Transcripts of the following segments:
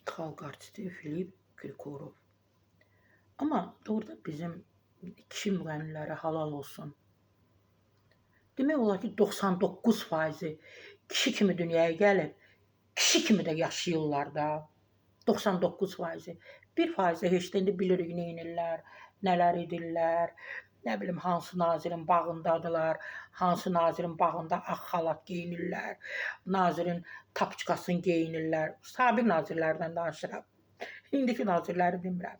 xalq artisti Filip Kirkorov. Amma doğrudan bizim kişi müğənnilərə halal olsun. Demək olar ki, 99% kişi kimi dünyaya gəlib, kişi kimi də yaşayırlar da. 99%. 1% heç də indi bilirik nə edirlər, nələr edirlər. Nə bilim, hansı nazirin bağındadılar, hansı nazirin bağında ağ xalat geyinirlər, nazirin tapçıqasını geyinirlər. Sabiq nazirlərdən danışıram. İndiki nazirləri demirəm.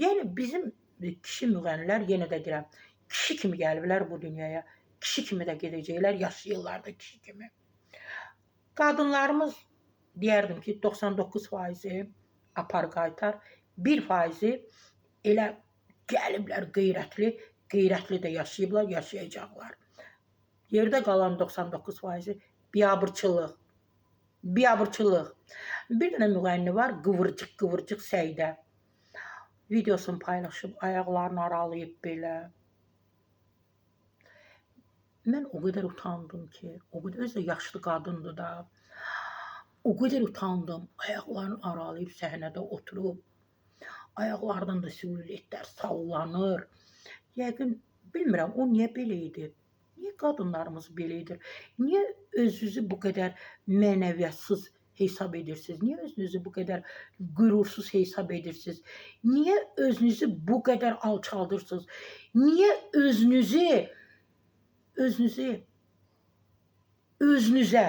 Yəni, bizim kişi müğənnilər, yenə də deyirəm, kişi kimi gəliblər bu dünyaya, kişi kimi də gedəcəklər, yaşayırlar da kişi kimi. Qadınlarımız, deyərdim ki, 99% apar qaytar, 1% elə gəliblər qeyrətli də yaşayıblar, yaşayacaqlar. Yerdə qalan 99% biabırçılıq. Bir dənə müğənni var, qıvırcıq Səidə. Videosunu paylaşıb, ayaqlarını aralayıb belə. Mən o qədər utandım ki, o qədər özü də yaşlı qadındır da. O qədər utandım, ayaqlarını aralayıb səhnədə oturub. Ayaqlardan da silüetlər sallanır. Yəqin, bilmirəm, o niyə belə idi? Niyə qadınlarımız belə edir? Niyə özünüzü bu qədər mənəviyyatsız hesab edirsiniz? Niyə özünüzü bu qədər qürursuz hesab edirsiniz? Niyə özünüzü bu qədər alçaldırsınız? Niyə özünüzə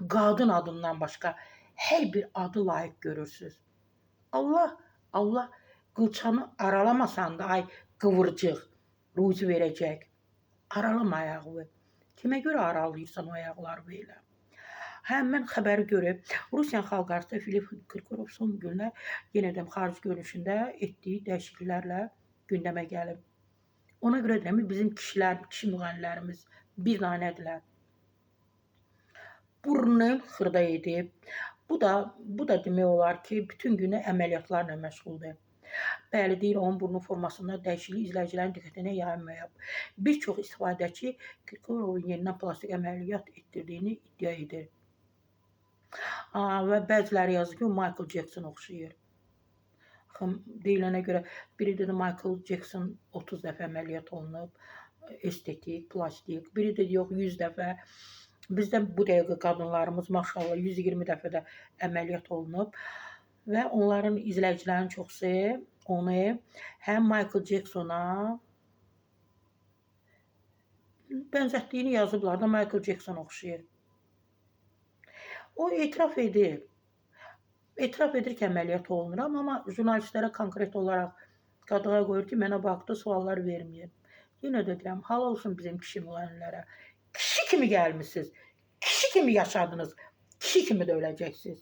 qadın adından başqa hər bir adı layiq görürsünüz? Allah qılçanı aralamasan da, ay qıvırcıq, ruzi verəcək. Aralama ayağı. Kimə görə aralayırsan o ayaqları belə? Mən xəbəri görüb, Rusiya xalq artisti Filip Kirkorov son günlər yenə də xarici görünüşündə etdiyi dəyişikliklərlə gündəmə gəlib. Ona görə deyirəm, bizim kişi müğənnilərimiz bir danədirlər. Burnunu xırda edib. Bu da demək olar ki, bütün günü əməliyyatlarla məşğuldur. Bəli, deyir, onun burnu formasında dəyişiklik izləyicilərin diqqətinə yayılmayıb. Bir çox istifadəçi Kirkorovun yenidən plastik əməliyyat etdirdiyini iddia edir. Və bəziləri yazır ki, o Michael Jackson oxşayır. Deyilənə görə, biri dedi Michael Jackson 30 dəfə əməliyyat olunub, estetik, plastik. Biri dedi, yox, 100 dəfə. Bizdə bu dəqiqə qadınlarımız maşallah 120 dəfə də əməliyyat olunub və onların izləyicilərin çoxsu onu həm Michael Jacksona bənzətdiyini yazıblar da, Michael Jackson oxşayır. O etiraf edir ki, əməliyyat olunuram, amma jurnalistlərə konkret olaraq qadığa qoyur ki, mənə baxdı, suallar verməyib. Yenə də deyirəm, halal olsun bizim kişi müğənnilərə. Kişi kimi gəlmişsiniz, kişi kimi yaşadınız, kişi kimi də öləcəksiniz.